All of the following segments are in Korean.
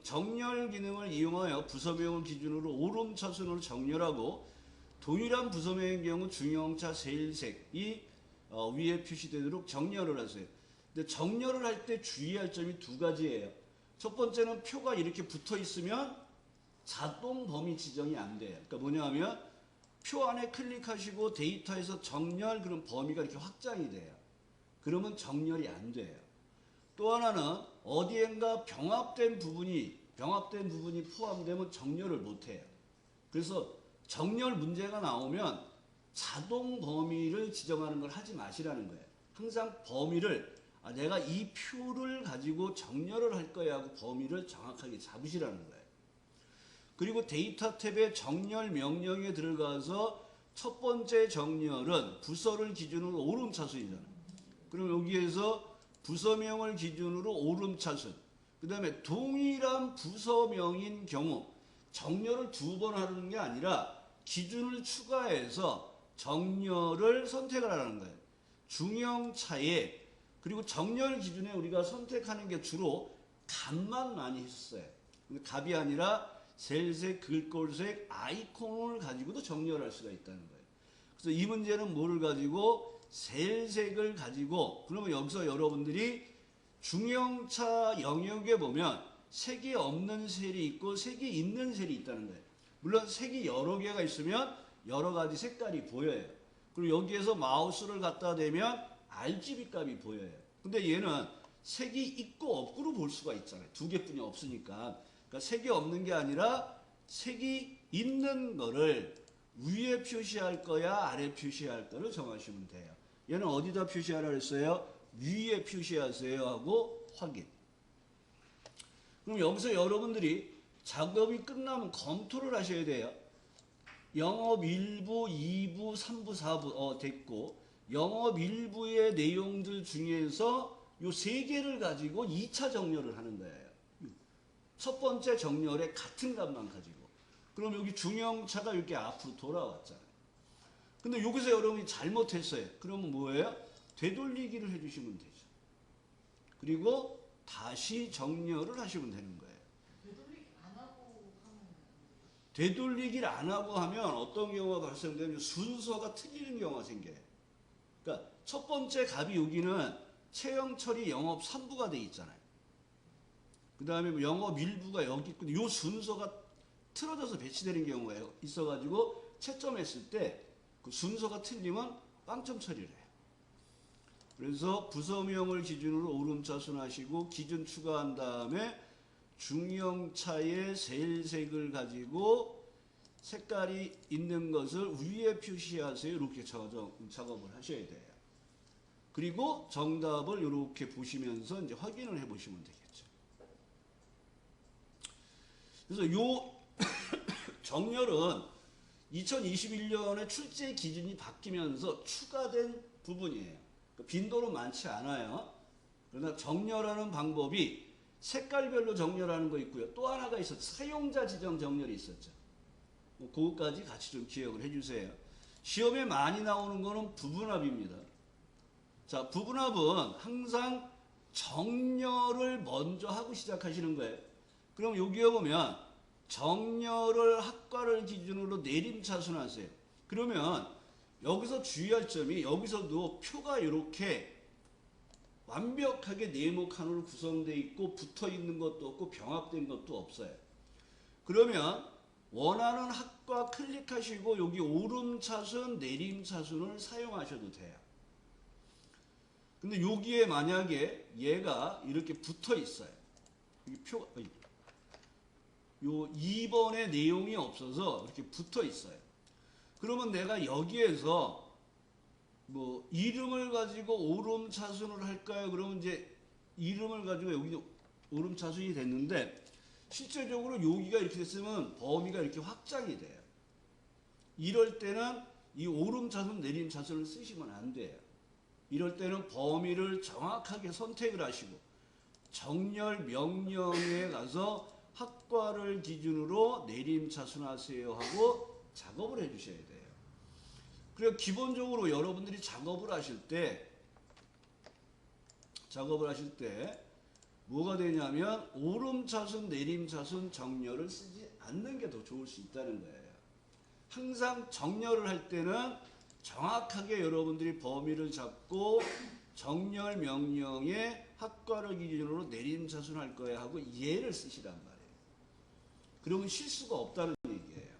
정렬 기능을 이용하여 부서명을 기준으로 오름차순으로 정렬하고 동일한 부서명의 경우 중형차 세일색이 위에 표시되도록 정렬을 하세요. 근데 정렬을 할 때 주의할 점이 두 가지예요. 첫 번째는 표가 이렇게 붙어 있으면 자동 범위 지정이 안 돼요. 그러니까 뭐냐 하면 표 안에 클릭하시고 데이터에서 정렬 그런 범위가 이렇게 확장이 돼요. 그러면 정렬이 안 돼요. 또 하나는 어디엔가 병합된 부분이 포함되면 정렬을 못 해요. 그래서 정렬 문제가 나오면 자동 범위를 지정하는 걸 하지 마시라는 거예요. 항상 범위를 내가 이 표를 가지고 정렬을 할 거야 하고 범위를 정확하게 잡으시라는 거예요. 그리고 데이터 탭의 정렬 명령에 들어가서 첫 번째 정렬은 부서를 기준으로 오름차순이잖아요. 그럼 여기에서 부서명을 기준으로 오름차순, 그 다음에 동일한 부서명인 경우 정렬을 두 번 하는 게 아니라 기준을 추가해서 정렬을 선택을 하는 거예요. 중형차에 그리고 정렬 기준에 우리가 선택하는 게 주로 값만 많이 했어요. 근데 값이 아니라 셀색, 글꼴색, 아이콘을 가지고도 정렬할 수가 있다는 거예요. 그래서 이 문제는 뭐를 가지고 셀색을 가지고 그러면 여기서 여러분들이 중형차 영역에 보면 색이 없는 셀이 있고 색이 있는 셀이 있다는 거예요. 물론 색이 여러 개가 있으면 여러 가지 색깔이 보여요. 그리고 여기에서 마우스를 갖다 대면 RGB 값이 보여요. 근데 얘는 색이 있고 없고로 볼 수가 있잖아요. 두 개뿐이 없으니까. 그러니까 색이 없는 게 아니라 색이 있는 거를 위에 표시할 거야 아래 표시할 거를 정하시면 돼요. 얘는 어디다 표시하라 그랬어요? 위에 표시하세요 하고 확인. 그럼 여기서 여러분들이 작업이 끝나면 검토를 하셔야 돼요. 영업 1부, 2부, 3부, 4부 됐고 영업 1부의 내용들 중에서 요 세 개를 가지고 2차 정렬을 하는 거예요. 첫 번째 정렬에 같은 값만 가지고. 그럼 여기 중형차가 이렇게 앞으로 돌아왔잖아요. 근데 여기서 여러분이 잘못했어요. 그러면 뭐예요? 되돌리기를 해주시면 되죠. 그리고 다시 정렬을 하시면 되는 거예요. 되돌리기를 안 하고 하면 어떤 경우가 발생되면 순서가 틀리는 경우가 생겨요. 그러니까 첫 번째 값이 여기는 체형 처리 영업 3부가 돼 있잖아요. 그 다음에 영업 1부가 여기 있고 이 순서가 틀어져서 배치되는 경우가 있어가지고 채점했을 때 그 순서가 틀리면 빵점 처리를 해요. 그래서 부서명을 기준으로 오름차순 하시고 기준 추가한 다음에 중형차의 셀색을 가지고 색깔이 있는 것을 위에 표시하세요. 이렇게 작업을 하셔야 돼요. 그리고 정답을 이렇게 보시면서 이제 확인을 해 보시면 되겠죠. 그래서 요 정렬은 2021년에 출제 기준이 바뀌면서 추가된 부분이에요. 빈도는 많지 않아요. 그러나 정렬하는 방법이 색깔별로 정렬하는 거 있고요. 또 하나가 있었죠. 사용자 지정 정렬이 있었죠. 그것까지 같이 좀 기억을 해주세요. 시험에 많이 나오는 거는 부분합입니다. 자, 부분합은 항상 정렬을 먼저 하고 시작하시는 거예요. 그럼 여기에 보면 정렬을 학과를 기준으로 내림차순하세요. 그러면 여기서 주의할 점이 여기서도 표가 이렇게 완벽하게 네모칸으로 구성되어 있고 붙어 있는 것도 없고 병합된 것도 없어요. 그러면 원하는 학과 클릭하시고 여기 오름차순, 내림차순을 사용하셔도 돼요. 근데 여기에 만약에 얘가 이렇게 붙어 있어요. 이 표, 요 2번의 내용이 없어서 이렇게 붙어 있어요. 그러면 내가 여기에서 뭐 이름을 가지고 오름차순을 할까요? 그러면 이제 이름을 가지고 여기 오름차순이 됐는데 실제적으로 여기가 이렇게 됐으면 범위가 이렇게 확장이 돼요. 이럴 때는 이 오름차순, 내림차순을 쓰시면 안 돼요. 이럴 때는 범위를 정확하게 선택을 하시고 정렬 명령에 가서 학과를 기준으로 내림차순하세요 하고 작업을 해주셔야 돼요. 그리고 기본적으로 여러분들이 작업을 하실 때 뭐가 되냐면 오름차순, 내림차순 정렬을 쓰지 않는 게 더 좋을 수 있다는 거예요. 항상 정렬을 할 때는 정확하게 여러분들이 범위를 잡고 정렬 명령에 학과를 기준으로 내림차순 할 거야 하고 예를 쓰시란 말이에요. 그러면 실수가 없다는 얘기예요.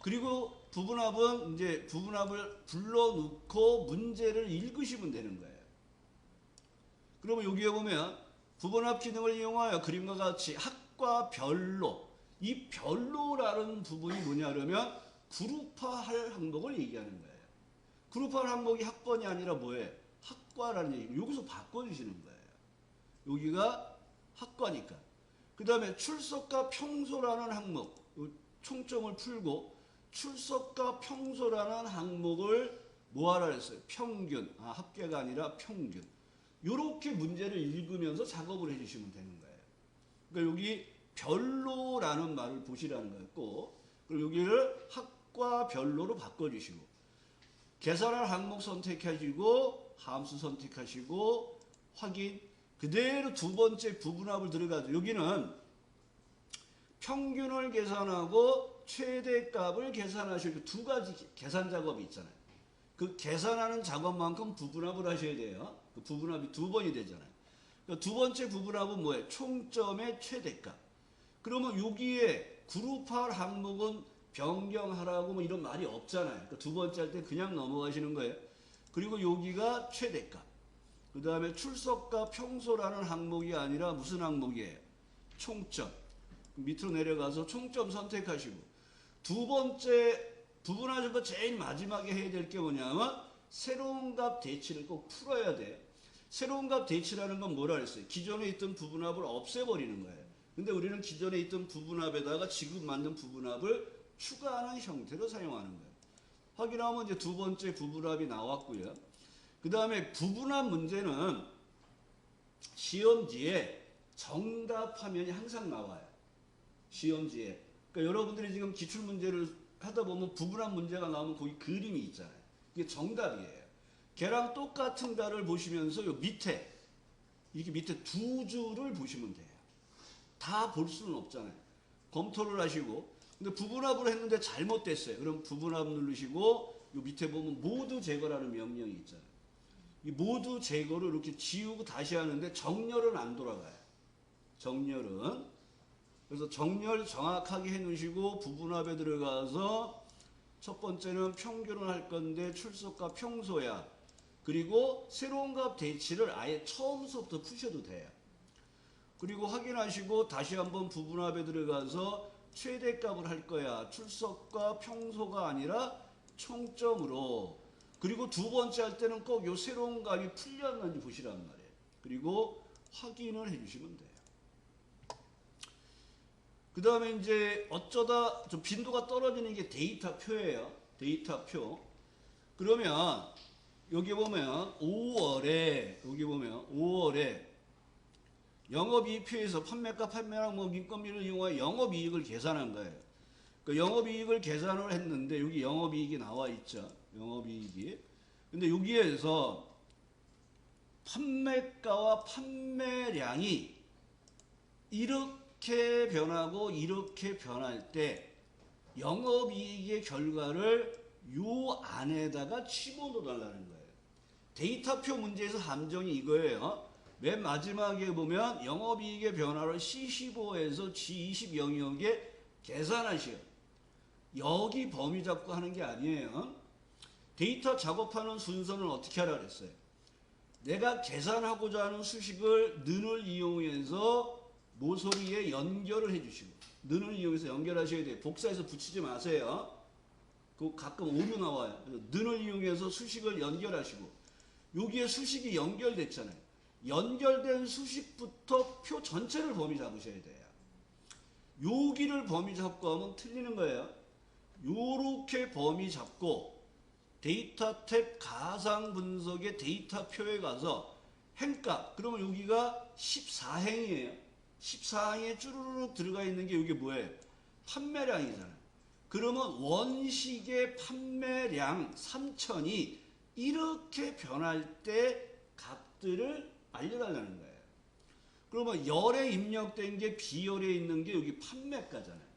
그리고 부분합은 이제 부분합을 불러놓고 문제를 읽으시면 되는 거예요. 그러면 여기에 보면 부분합 기능을 이용하여 그림과 같이 학과 별로, 이 별로라는 부분이 뭐냐 그러면 그룹화할 항목을 얘기하는 거예요. 그룹화할 항목이 학번이 아니라 뭐예요? 학과라는 얘기. 여기서 바꿔주시는 거예요. 여기가 학과니까. 그 다음에 출석과 평소라는 항목, 총점을 풀고 출석과 평소라는 항목을 뭐하라 했어요? 평균. 합계가 아니라 평균. 이렇게 문제를 읽으면서 작업을 해주시면 되는 거예요. 그러니까 여기 별로라는 말을 보시라는 거예요. 꼭. 그리고 여기를 학과 별로로 바꿔주시고 계산할 항목 선택하시고 함수 선택하시고 확인. 그대로 두 번째 부분합을 들어가죠. 여기는 평균을 계산하고 최대값을 계산하시고 두 가지 계산 작업이 있잖아요. 그 계산하는 작업만큼 부분합을 하셔야 돼요. 그 부분합이 두 번이 되잖아요. 그러니까 두 번째 부분합은 뭐예요? 총점의 최대값. 그러면 여기에 그룹할 항목은 변경하라고 뭐 이런 말이 없잖아요. 그러니까 두 번째 할 때 그냥 넘어가시는 거예요. 그리고 여기가 최대값. 그 다음에 출석과 평소라는 항목이 아니라 무슨 항목이에요? 총점. 밑으로 내려가서 총점 선택하시고 두 번째 부분하실 거 제일 마지막에 해야 될 게 뭐냐면 새로운 값 대치를 꼭 풀어야 돼요. 새로운 값 대치라는 건 뭐라 그랬어요? 기존에 있던 부분합을 없애버리는 거예요. 근데 우리는 기존에 있던 부분합에다가 지금 만든 부분합을 추가하는 형태로 사용하는 거예요. 확인하면 이제 두 번째 부분합이 나왔고요. 그 다음에 부분합 문제는 시험지에 정답 화면이 항상 나와요. 시험지에. 그러니까 여러분들이 지금 기출문제를 하다 보면 부분합 문제가 나오면 거기 그림이 있잖아요. 이게 정답이에요. 걔랑 똑같은 달을 보시면서 요 밑에 이렇게 밑에 두 줄을 보시면 돼요. 다 볼 수는 없잖아요. 검토를 하시고 근데 부분합을 했는데 잘못됐어요. 그럼 부분합 누르시고 요 밑에 보면 모두 제거라는 명령이 있잖아요. 이 모두 제거를 이렇게 지우고 다시 하는데 정렬은 안 돌아가요. 정렬은. 그래서 정렬 정확하게 해놓으시고 부분합에 들어가서 첫 번째는 평균을 할 건데 출석과 평소야. 그리고 새로운 값 대치를 아예 처음부터 푸셔도 돼요. 그리고 확인하시고 다시 한번 부분합에 들어가서 최대값을 할 거야. 출석과 평소가 아니라 총점으로. 그리고 두 번째 할 때는 꼭 요 새로운 값이 풀렸는지 보시란 말이에요. 그리고 확인을 해주시면 돼요. 그 다음에 이제 어쩌다 좀 빈도가 떨어지는 게 데이터표예요. 데이터표. 그러면 여기 보면 5월에 여기 보면 5월에 영업이익표에서 판매가 판매량 뭐 민건비를 이용하여 영업이익을 계산한 거예요. 그 영업이익을 계산을 했는데 여기 영업이익이 나와 있죠. 영업이익이. 근데 여기에서 판매가와 판매량이 이렇게 변하고 이렇게 변할 때 영업이익의 결과를 요 안에다가 집어넣어달라는 거예요. 데이터표 문제에서 함정이 이거예요. 맨 마지막에 보면 영업이익의 변화를 C15에서 G20 영역에 계산하시오. 여기 범위 잡고 하는 게 아니에요. 데이터 작업하는 순서는 어떻게 하라 그랬어요? 내가 계산하고자 하는 수식을 는을 이용해서 모서리에 연결을 해주시고 는을 이용해서 연결하셔야 돼요. 복사해서 붙이지 마세요. 그 가끔 오류 나와요. 는을 이용해서 수식을 연결하시고 여기에 수식이 연결됐잖아요. 연결된 수식부터 표 전체를 범위 잡으셔야 돼요. 여기를 범위 잡고 하면 틀리는 거예요. 요렇게 범위 잡고 데이터 탭 가상 분석의 데이터표에 가서 행값 그러면 여기가 14행이에요. 14행에 쭈루룩 들어가 있는 게 여기 뭐예요? 판매량이잖아요. 그러면 원식의 판매량 3,000이 이렇게 변할 때 값들을 알려달라는 거예요. 그러면 열에 입력된 게 B열에 있는 게 여기 판매가잖아요.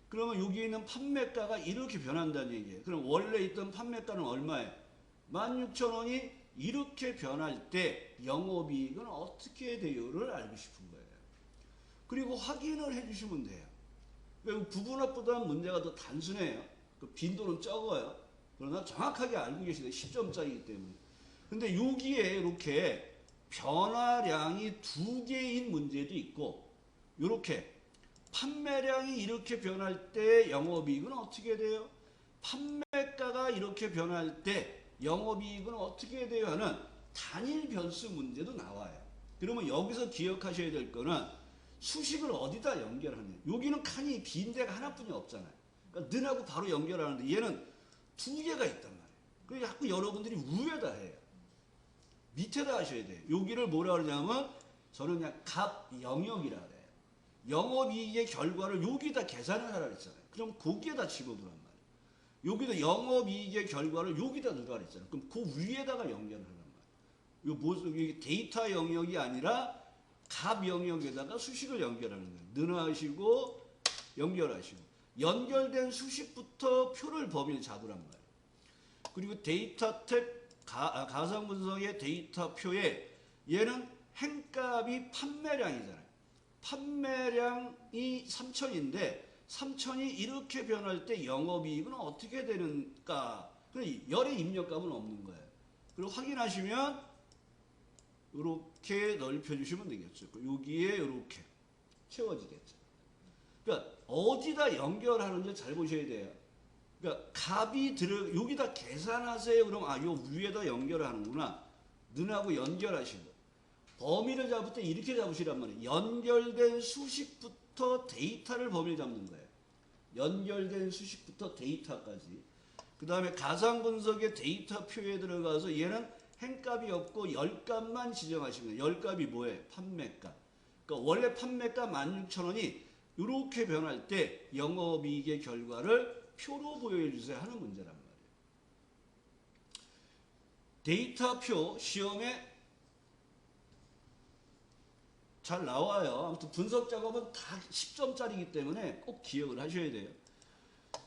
그러면 여기 있는 판매가가 이렇게 변한다는 얘기예요. 그럼 원래 있던 판매가는 얼마예요? 16,000원이 이렇게 변할 때 영업이익은 어떻게 돼요를 알고 싶은 거예요. 그리고 확인을 해주시면 돼요. 부분합보다는 문제가 더 단순해요. 그 빈도는 적어요. 그러나 정확하게 알고 계시네. 10점짜리이기 때문에. 근데 여기에 이렇게 변화량이 두 개인 문제도 있고, 이렇게 판매량이 이렇게 변할 때 영업이익은 어떻게 돼요? 판매가가 이렇게 변할 때 영업이익은 어떻게 돼요? 하는 단일 변수 문제도 나와요. 그러면 여기서 기억하셔야 될 거는 수식을 어디다 연결하냐. 여기는 칸이 빈 데가 하나뿐이 없잖아요. 그러니까 는하고 바로 연결하는데 얘는 두 개가 있단 말이에요. 그러니까 자꾸 여러분들이 위에다 해요. 밑에다 하셔야 돼요. 여기를 뭐라 그러냐면 저는 그냥 값 영역이라 그래요. 영업이익의 결과를 여기다 계산을 하라 그랬잖아요. 그럼 거기에다 집어넣으란 말이에요. 여기다 영업이익의 결과를 여기다 넣으라 그랬잖아요. 그럼 그 위에다가 연결을 하란 말이에요. 이게 데이터 영역이 아니라 값 영역에다가 수식을 연결하는 거예요. 능하시고 연결하시고 연결된 수식부터 표를 범위를 잡으란 말이에요. 그리고 데이터 탭 가상 분석의 데이터 표에 얘는 행값이 판매량이잖아요. 판매량이 3,000인데 3,000이 이렇게 변할 때 영업이익은 어떻게 되는가? 열의 입력값은 없는 거예요. 그리고 확인하시면 이렇게 넓혀주시면 되겠죠. 여기에 이렇게 채워지겠죠. 그러니까 어디다 연결하는지 잘 보셔야 돼요. 그러니까 값이 여기다 계산하세요. 그럼 요 위에다 연결하는구나. 는하고 연결하시고 범위를 잡을 때 이렇게 잡으시란 말이에요. 연결된 수식부터 데이터를 범위를 잡는 거예요. 연결된 수식부터 데이터까지. 그 다음에 가상 분석의 데이터 표에 들어가서 얘는 행값이 없고 열값만 지정하시면 돼요. 열값이 뭐예요? 판매가. 그러니까 원래 판매가 16,000원이 이렇게 변할 때 영업이익의 결과를 표로 보여주세요 하는 문제란 말이에요. 데이터표 시험에 잘 나와요. 아무튼 분석 작업은 다 10점짜리이기 때문에 꼭 기억을 하셔야 돼요.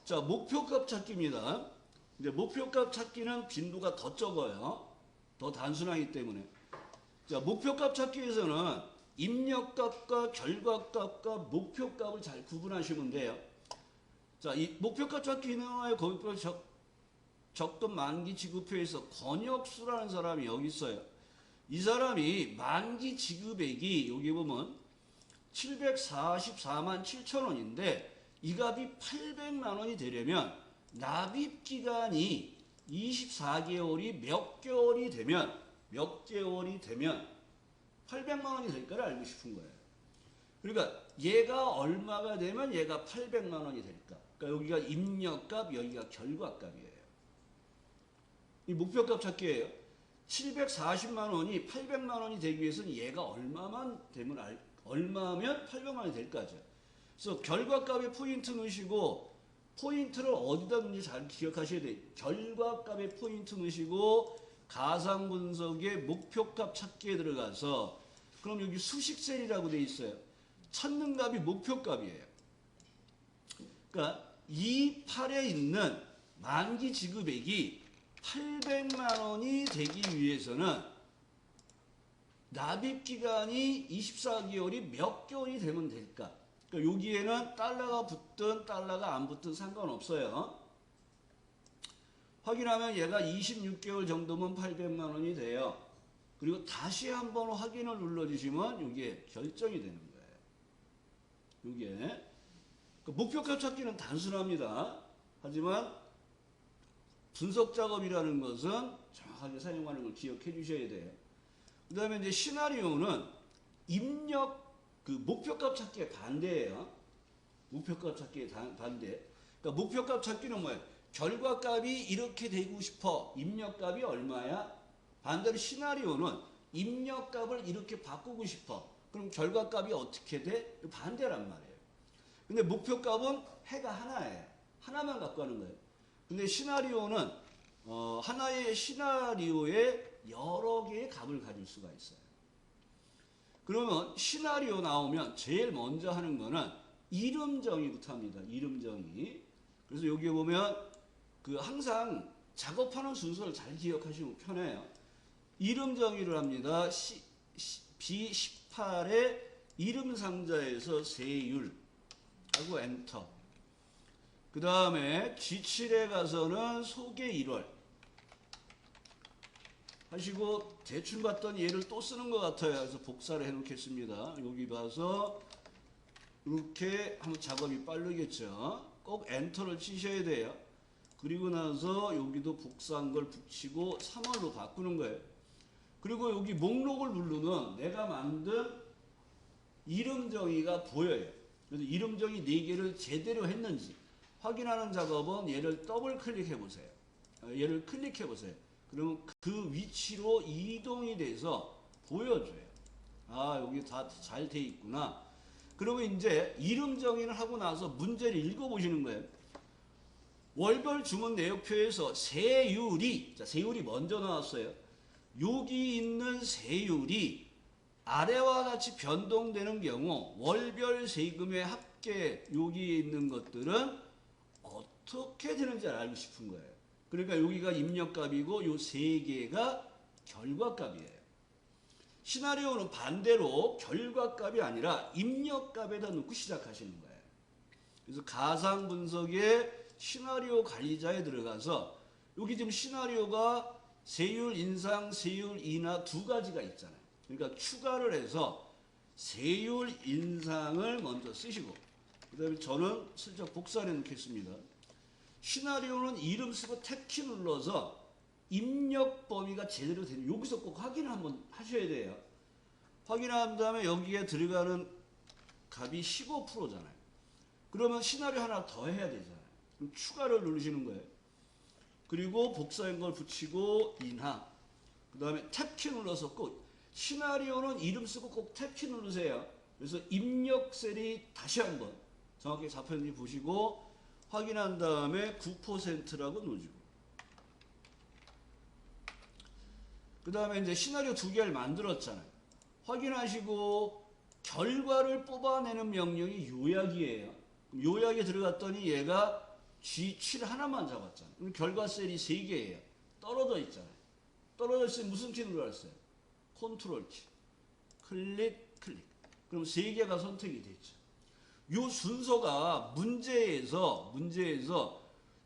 자, 목표값 찾기입니다. 이제 목표값 찾기는 빈도가 더 적어요. 더 단순하기 때문에. 자, 목표값 찾기에서는 입력값과 결과값과 목표값을 잘 구분하시면 돼요. 자, 이 목표값 찾기는 거기서 적금 만기 지급표에서 권혁수라는 사람이 여기 있어요. 이 사람이 만기 지급액이 여기 보면 744만 7천 원인데 이 값이 800만 원이 되려면 납입 기간이 24개월이 몇 개월이 되면 800만 원이 될까를 알고 싶은 거예요. 그러니까 얘가 얼마가 되면 얘가 800만 원이 될까? 그러니까 여기가 입력값, 여기가 결과값이에요. 이 목표값 찾기예요. 740만 원이 800만 원이 되기 위해서는 얘가 얼마면 800만 원이 될까죠. 그래서 결과값에 포인트 넣으시고 포인트를 어디다 넣는지 잘 기억하셔야 돼요. 결과값에 포인트 넣으시고 가상 분석의 목표값 찾기에 들어가서 그럼 여기 수식셀이라고 되어 있어요. 찾는 값이 목표값이에요. 그러니까 이 팔에 있는 만기 지급액이 800만 원이 되기 위해서는 납입 기간이 24개월이 몇 개월이 되면 될까? 그러니까 여기에는 달러가 붙든 달러가 안 붙든 상관없어요. 확인하면 얘가 26개월 정도면 800만 원이 돼요. 그리고 다시 한번 확인을 눌러주시면 이게 결정이 되는 거예요. 이게 목표값 찾기는 단순합니다. 하지만 분석 작업이라는 것은 정확하게 사용하는 걸 기억해 주셔야 돼요. 그 다음에 이제 시나리오는 입력, 목표값 찾기의 반대예요. 목표값 찾기의 반대. 그러니까 목표값 찾기는 뭐예요? 결과값이 이렇게 되고 싶어. 입력값이 얼마야? 반대로 시나리오는 입력값을 이렇게 바꾸고 싶어. 그럼 결과값이 어떻게 돼? 반대란 말이에요. 근데 목표값은 해가 하나예요. 하나만 갖고 하는 거예요. 근데 시나리오는 하나의 시나리오에 여러 개의 값을 가질 수가 있어요. 그러면 시나리오 나오면 제일 먼저 하는 거는 이름 정의부터 합니다. 이름 정의. 그래서 여기 보면 그 항상 작업하는 순서를 잘 기억하시면 편해요. 이름 정의를 합니다. B18의 이름 상자에서 세율 하고 엔터. 그 다음에 G7에 가서는 소개 1월 하시고 대충 봤던 예를 또 쓰는 것 같아요. 그래서 복사를 해 놓겠습니다. 여기 봐서 이렇게 하면 작업이 빠르겠죠. 꼭 엔터를 치셔야 돼요. 그리고 나서 여기도 복사한 걸 붙이고 3월로 바꾸는 거예요. 그리고 여기 목록을 누르면 내가 만든 이름 정의가 보여요. 그래서 이름 정의 4개를 제대로 했는지 확인하는 작업은 얘를 더블 클릭해 보세요. 얘를 클릭해 보세요. 그러면 그 위치로 이동이 돼서 보여줘요. 아, 여기 다 잘 돼 있구나. 그러면 이제 이름 정의를 하고 나서 문제를 읽어보시는 거예요. 월별 주문 내역표에서 세율이, 자, 세율이 먼저 나왔어요. 여기 있는 세율이 아래와 같이 변동되는 경우 월별 세금의 합계 여기 있는 것들은 어떻게 되는지 알고 싶은 거예요. 그러니까 여기가 입력값이고 요 세 개가 결과값이에요. 시나리오는 반대로 결과값이 아니라 입력값에다 놓고 시작하시는 거예요. 그래서 가상 분석의 시나리오 관리자에 들어가서 여기 지금 시나리오가 세율 인상, 세율 인하 두 가지가 있잖아요. 그러니까 추가를 해서 세율 인상을 먼저 쓰시고 그 다음에 저는 슬쩍 복사해 놓겠습니다. 시나리오는 이름 쓰고 탭키 눌러서 입력 범위가 제대로 되는 여기서 꼭 확인을 한번 하셔야 돼요. 확인한 다음에 여기에 들어가는 값이 15%잖아요. 그러면 시나리오 하나 더 해야 되잖아요. 그럼 추가를 누르시는 거예요. 그리고 복사한 걸 붙이고 인하. 그 다음에 탭키 눌러서 꼭 시나리오는 이름 쓰고 꼭 탭키 누르세요. 그래서 입력 셀이 다시 한번 정확히 잡혔는지 보시고 확인한 다음에 9%라고 누르시고 그 다음에 이제 시나리오 두 개를 만들었잖아요. 확인하시고 결과를 뽑아내는 명령이 요약이에요. 요약에 들어갔더니 얘가 G7 하나만 잡았잖아요. 그럼 결과 셀이 3개예요. 떨어져 있잖아요. 떨어져 있으면 무슨 키 눌렀어요? 컨트롤 키. 클릭, 클릭. 그럼 3개가 선택이 됐죠. 요 순서가 문제에서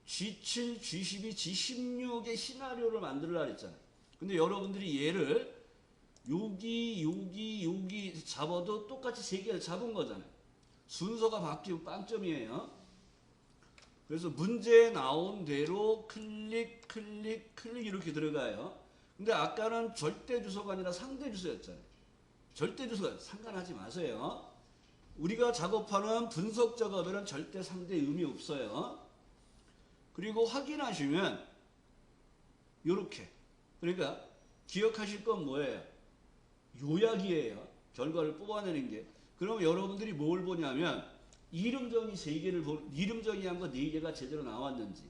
G7, G12, G16의 시나리오를 만들려고 했잖아요. 근데 여러분들이 얘를 여기 잡아도 똑같이 3개를 잡은 거잖아요. 순서가 바뀌고 빵점이에요. 그래서 문제에 나온 대로 클릭, 클릭, 클릭 이렇게 들어가요. 근데 아까는 절대 주소가 아니라 상대 주소였잖아요. 절대 주소가 상관하지 마세요. 우리가 작업하는 분석 작업에는 절대 상대 의미 없어요. 그리고 확인하시면 요렇게. 그러니까 기억하실 건 뭐예요? 요약이에요. 결과를 뽑아내는 게. 그럼 여러분들이 뭘 보냐면 이름 정의 3개를 이름 정의한 거 4개가 제대로 나왔는지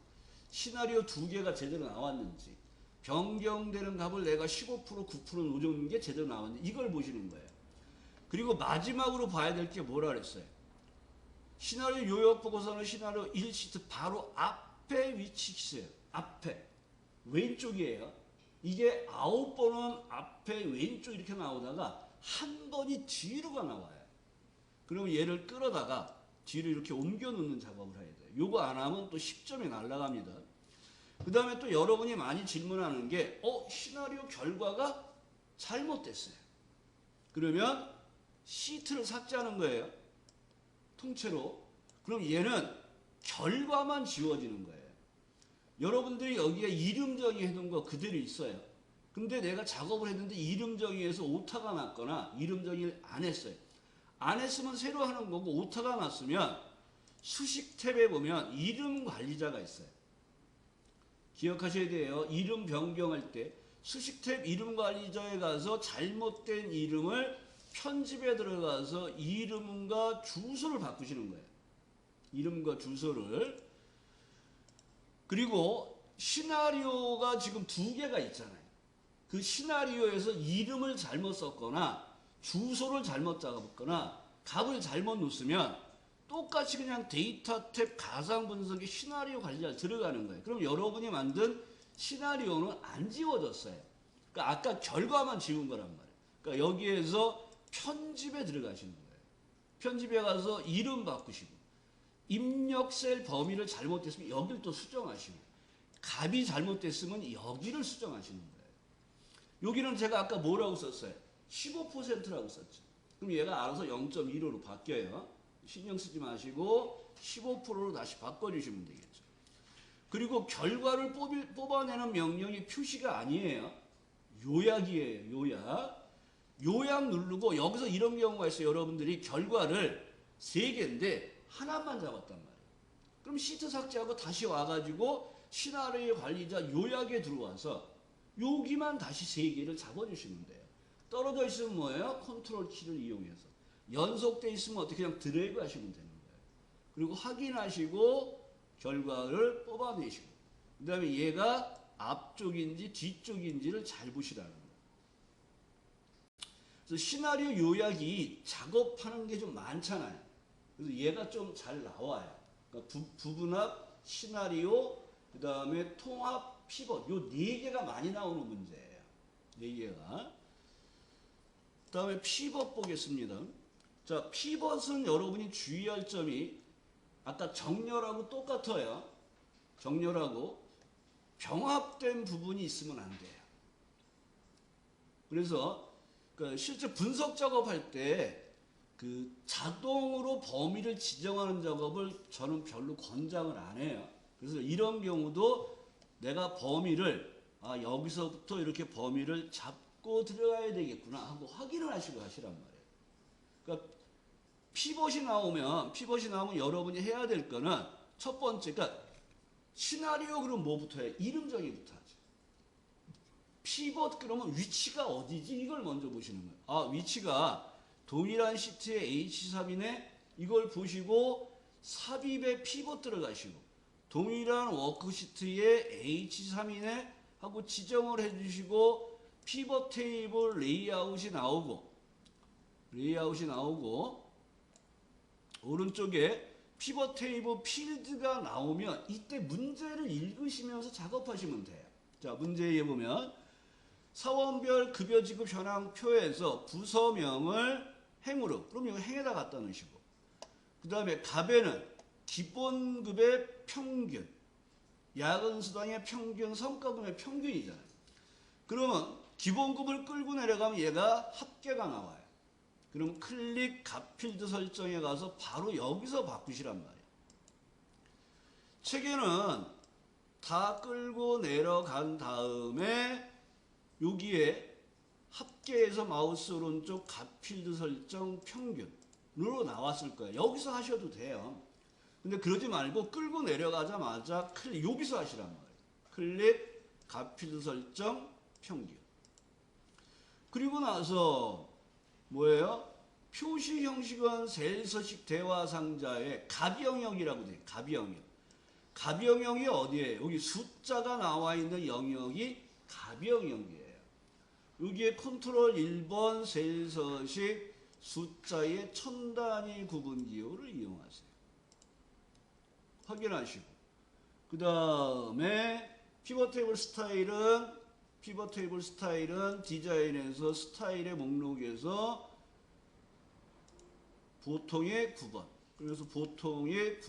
시나리오 2개가 제대로 나왔는지 변경되는 값을 내가 15% 9% 노정는 게 제대로 나왔는지 이걸 보시는 거예요. 그리고 마지막으로 봐야 될 게 뭐라 그랬어요? 시나리오 요약 보고서는 시나리오 1시트 바로 앞에 위치했어요. 앞에 왼쪽이에요. 이게 9번은 앞에 왼쪽 이렇게 나오다가 한 번이 뒤로가 나와요. 그러면 얘를 끌어다가 뒤로 이렇게 옮겨 놓는 작업을 해야 돼요. 요거 안 하면 또 10점이 날아갑니다. 그 다음에 또 여러분이 많이 질문하는 게 시나리오 결과가 잘못됐어요. 그러면 시트를 삭제하는 거예요. 통째로. 그럼 얘는 결과만 지워지는 거예요. 여러분들이 여기에 이름 정의 해놓은 거 그대로 있어요. 근데 내가 작업을 했는데 이름 정의에서 오타가 났거나 이름 정의를 안 했어요. 안 했으면 새로 하는 거고 오타가 났으면 수식 탭에 보면 이름 관리자가 있어요. 기억하셔야 돼요. 이름 변경할 때 수식 탭 이름 관리자에 가서 잘못된 이름을 편집에 들어가서 이름과 주소를 바꾸시는 거예요. 이름과 주소를. 그리고 시나리오가 지금 2개가 있잖아요. 그 시나리오에서 이름을 잘못 썼거나 주소를 잘못 잡았거나 값을 잘못 놓으면 똑같이 그냥 데이터 탭 가상 분석의 시나리오 관리자 들어가는 거예요. 그럼 여러분이 만든 시나리오는 안 지워졌어요. 그러니까 아까 결과만 지운 거란 말이에요. 그러니까 여기에서 편집에 들어가시는 거예요. 편집에 가서 이름 바꾸시고 입력 셀 범위를 잘못됐으면 여기를 또 수정하시고 값이 잘못됐으면 여기를 수정하시는 거예요. 여기는 제가 아까 뭐라고 썼어요? 15%라고 썼죠. 그럼 얘가 알아서 0.15로 바뀌어요. 신경 쓰지 마시고 15%로 다시 바꿔주시면 되겠죠. 그리고 결과를 뽑아내는 명령이 표시가 아니에요. 요약이에요. 요약. 요약 누르고 여기서 이런 경우가 있어요. 여러분들이 결과를 3개인데 하나만 잡았단 말이에요. 그럼 시트 삭제하고 다시 와가지고 시나리오 관리자 요약에 들어와서 여기만 다시 3개를 잡아주시면 돼요. 떨어져 있으면 뭐예요? 컨트롤 키를 이용해서. 연속돼 있으면 어떻게 그냥 드래그 하시면 되는 거예요. 그리고 확인하시고 결과를 뽑아내시고 그 다음에 얘가 앞쪽인지 뒤쪽인지를 잘 보시라는 거예요. 그래서 시나리오 요약이 작업하는 게 좀 많잖아요. 그래서 얘가 좀 잘 나와요. 그러니까 부분합, 시나리오, 그 다음에 통합, 피벗 요 4개가 많이 나오는 문제예요. 4개가. 그 다음에 피벗 보겠습니다. 자, 피벗은 여러분이 주의할 점이 아까 정렬하고 똑같아요. 정렬하고 병합된 부분이 있으면 안 돼요. 그래서 실제 분석 작업할 때 그 자동으로 범위를 지정하는 작업을 저는 별로 권장을 안 해요. 그래서 이런 경우도 내가 범위를 여기서부터 이렇게 범위를 잡고 들어가야 되겠구나 하고 확인을 하시고 하시란 말이에요. 그러니까 피벗이 나오면 여러분이 해야 될 거는 첫 번째, 그러니까 시나리오 그럼 뭐부터 해요? 이름 정의부터 하죠. 피벗 그러면 위치가 어디지? 이걸 먼저 보시는 거예요. 위치가 동일한 시트의 H3이네. 이걸 보시고 삽입에 피벗 들어가시고 동일한 워크시트의 H3이네 하고 지정을 해주시고 피벗 테이블 레이아웃이 나오고 오른쪽에 피벗 테이블 필드가 나오면 이때 문제를 읽으시면서 작업하시면 돼요. 자, 문제에 보면 사원별 급여 지급 현황표에서 부서명을 행으로, 그럼 이거 행에다 갖다 넣으시고 그 다음에 갑에는 기본급의 평균, 야근수당의 평균, 성과금의 평균이잖아요. 그러면 기본급을 끌고 내려가면 얘가 합계가 나와요. 그럼 클릭 값필드 설정에 가서 바로 여기서 바꾸시란 말이에요. 책에는 다 끌고 내려간 다음에 여기에 합계에서 마우스 오른쪽 값필드 설정 평균으로 나왔을 거예요. 여기서 하셔도 돼요. 근데 그러지 말고 끌고 내려가자마자 여기서 하시란 말이에요. 클릭 값필드 설정 평균. 그리고 나서 뭐예요? 표시 형식은 셀 서식 대화 상자에 갑 영역이라고 돼요. 갑 영역. 갑 영역이 어디예요? 여기 숫자가 나와 있는 영역이 갑 영역이에요. 여기에 컨트롤 1번 셀 서식 숫자의 천 단위 구분 기호를 이용하세요. 확인하시고 그 다음에 피벗 테이블 스타일은 디자인에서 스타일의 목록에서 보통의 9번. 그래서 보통의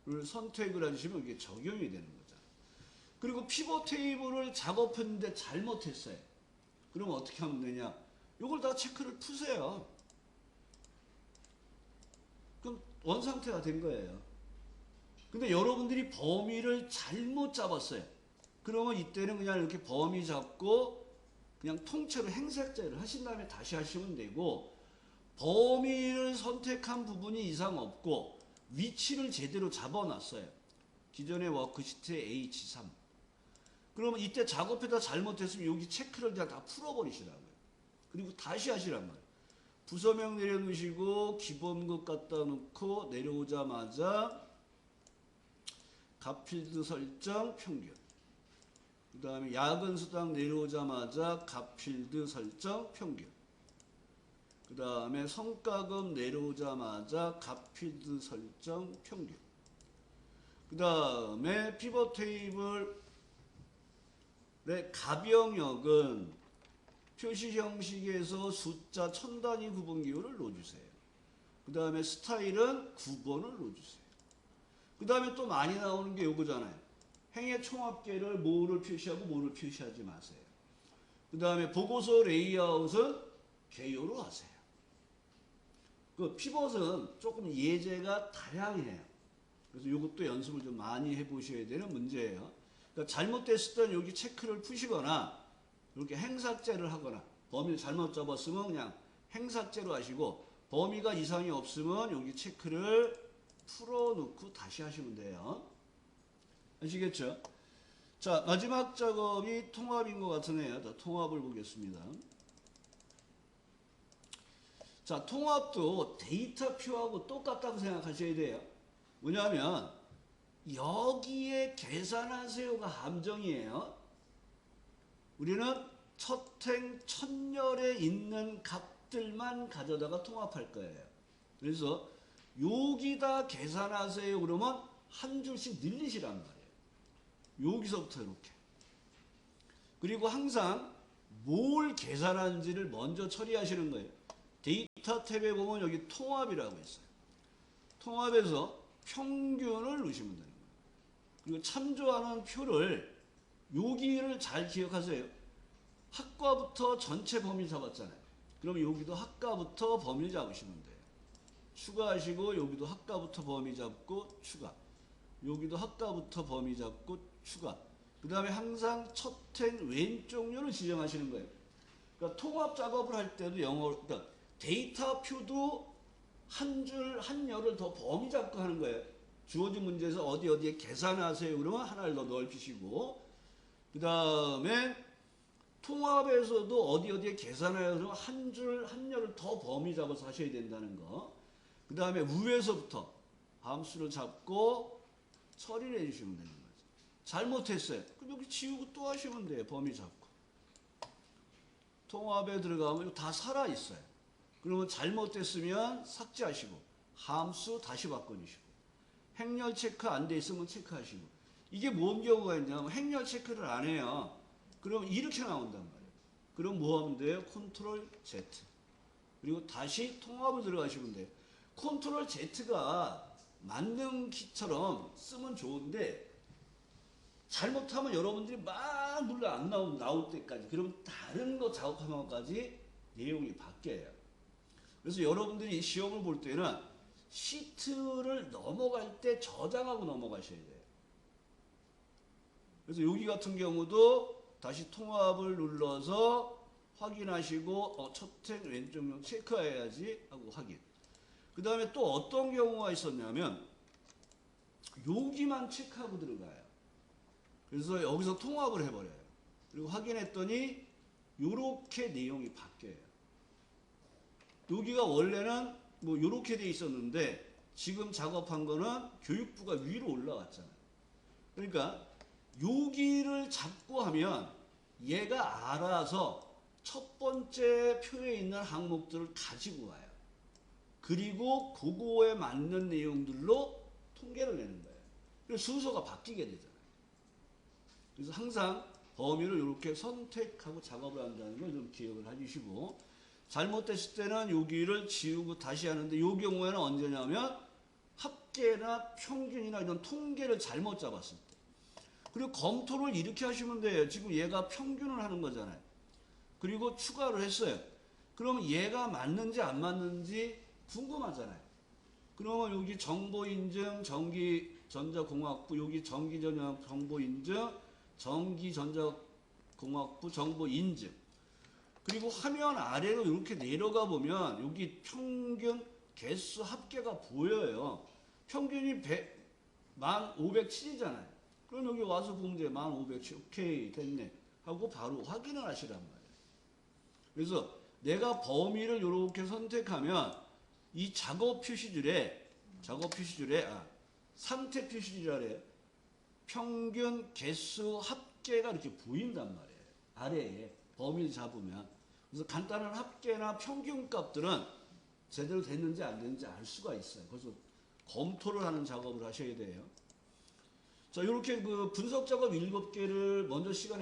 9번을 선택을 해주시면 이게 적용이 되는 거잖아요. 그리고 피벗 테이블을 작업했는데 잘못했어요. 그러면 어떻게 하면 되냐? 이걸 다 체크를 푸세요. 그럼 원상태가 된 거예요. 근데 여러분들이 범위를 잘못 잡았어요. 그러면 이때는 그냥 이렇게 범위 잡고 그냥 통째로 행색제를 하신 다음에 다시 하시면 되고, 범위를 선택한 부분이 이상 없고 위치를 제대로 잡아놨어요. 기존의 워크시트의 H3. 그러면 이때 작업에다 잘못했으면 여기 체크를 다 풀어버리시라고요. 그리고 다시 하시란 말이에요. 부서명 내려놓으시고 기본급 갖다 놓고 내려오자마자 값필드 설정 평균. 그 다음에 야근수당 내려오자마자 값필드 설정 평균. 그 다음에 성과급 내려오자마자 값필드 설정 평균. 그 다음에 피벗 테이블의 가병역은 표시 형식에서 숫자 1000단위 구분 기호를 넣어주세요. 그 다음에 스타일은 9번을 넣어주세요. 그 다음에 또 많이 나오는 게 요거잖아요. 행의 총합계를 뭐를 표시하고 뭐를 표시하지 마세요. 그 다음에 보고서 레이아웃은 개요로 하세요. 그 피벗은 조금 예제가 다양해요. 그래서 이것도 연습을 좀 많이 해보셔야 되는 문제예요. 그러니까 잘못됐을 때는 여기 체크를 푸시거나 이렇게 행삭제를 하거나 범위를 잘못 잡았으면 그냥 행삭제로 하시고 범위가 이상이 없으면 여기 체크를 풀어놓고 다시 하시면 돼요. 아시겠죠? 자, 마지막 작업이 통합인 것 같으네요. 자, 통합을 보겠습니다. 자, 통합도 데이터표하고 똑같다고 생각하셔야 돼요. 뭐냐면 여기에 계산하세요가 함정이에요. 우리는 첫행 첫열에 있는 값들만 가져다가 통합할 거예요. 그래서 여기다 계산하세요 그러면 한 줄씩 늘리시란 말이에요. 여기서부터 이렇게. 그리고 항상 뭘 계산하는지를 먼저 처리하시는 거예요. 데이터 탭에 보면 여기 통합이라고 있어요. 통합에서 평균을 넣으시면 되는 거예요. 그리고 참조하는 표를 여기를 잘 기억하세요. 학과부터 전체 범위 잡았잖아요. 그럼 여기도 학과부터 범위 잡으시면 돼요. 추가하시고 여기도 학과부터 범위 잡고 추가. 여기도 학과부터 범위 잡고 추가. 그 다음에 항상 첫행 왼쪽료를 지정하시는 거예요. 그러니까 통합 작업을 할 때도 그러니까 데이터 표도 한 줄 한 열을 더 범위 잡고 하는 거예요. 주어진 문제에서 어디에 계산하세요 그러면 하나를 더 넓히시고, 그 다음에 통합에서도 어디에 계산해야 그러면 한 줄 한 열을 더 범위 잡아서 하셔야 된다는 거. 그 다음에 위에서부터 함수를 잡고 처리를 해주시면 되는 거죠. 잘못했어요. 그럼 여기 지우고 또 하시면 돼요. 범위 잡고. 통합에 들어가면 다 살아있어요. 그러면 잘못됐으면 삭제하시고 함수 다시 바꿔주시고 행렬 체크 안 돼 있으면 체크하시고. 이게 뭔 경우가 있냐면 행렬 체크를 안 해요. 그럼 이렇게 나온단 말이에요. 그럼 뭐 하면 돼요? 컨트롤 Z. 그리고 다시 통합을 들어가시면 돼요. 컨트롤 Z가 만능 키처럼 쓰면 좋은데 잘못하면 여러분들이 막 눌러 안 나올 때까지, 그럼 다른 거 작업하면까지 내용이 바뀌어요. 그래서 여러분들이 시험을 볼 때는 시트를 넘어갈 때 저장하고 넘어가셔야 돼요. 그래서 여기 같은 경우도 다시 통합을 눌러서 확인하시고 첫행 왼쪽면 체크해야지 하고 확인. 그 다음에 또 어떤 경우가 있었냐면 여기만 체크하고 들어가요. 그래서 여기서 통합을 해버려요. 그리고 확인했더니 요렇게 내용이 바뀌어요. 여기가 원래는 뭐 요렇게 돼 있었는데 지금 작업한 거는 교육부가 위로 올라왔잖아요. 그러니까 여기를 잡고 하면 얘가 알아서 첫 번째 표에 있는 항목들을 가지고 와요. 그리고 그거에 맞는 내용들로 통계를 내는 거예요. 그래서 순서가 바뀌게 되잖아요. 그래서 항상 범위를 이렇게 선택하고 작업을 한다는 걸 좀 기억을 해주시고, 잘못됐을 때는 여기를 지우고 다시 하는데 이 경우에는 언제냐면 합계나 평균이나 이런 통계를 잘못 잡았을 때. 그리고 검토를 이렇게 하시면 돼요. 지금 얘가 평균을 하는 거잖아요. 그리고 추가를 했어요. 그러면 얘가 맞는지 안 맞는지 궁금하잖아요. 그러면 여기 정보인증, 전기전자공학부, 여기 전기전자정보인증, 전기전자공학부 정보인증. 그리고 화면 아래로 이렇게 내려가 보면 여기 평균 개수 합계가 보여요. 평균이 1507이잖아요. 그럼 여기 와서 보면 돼. 1507. 오케이, 됐네. 하고 바로 확인을 하시란 말이에요. 그래서 내가 범위를 이렇게 선택하면 이 작업 표시줄에 상태 표시줄에 평균 개수 합계가 이렇게 보인단 말이에요. 아래에 범위를 잡으면. 그래서 간단한 합계나 평균값들은 제대로 됐는지 안 됐는지 알 수가 있어요. 그래서 검토를 하는 작업을 하셔야 돼요. 자, 이렇게 그 분석 작업 7개를 먼저 시간에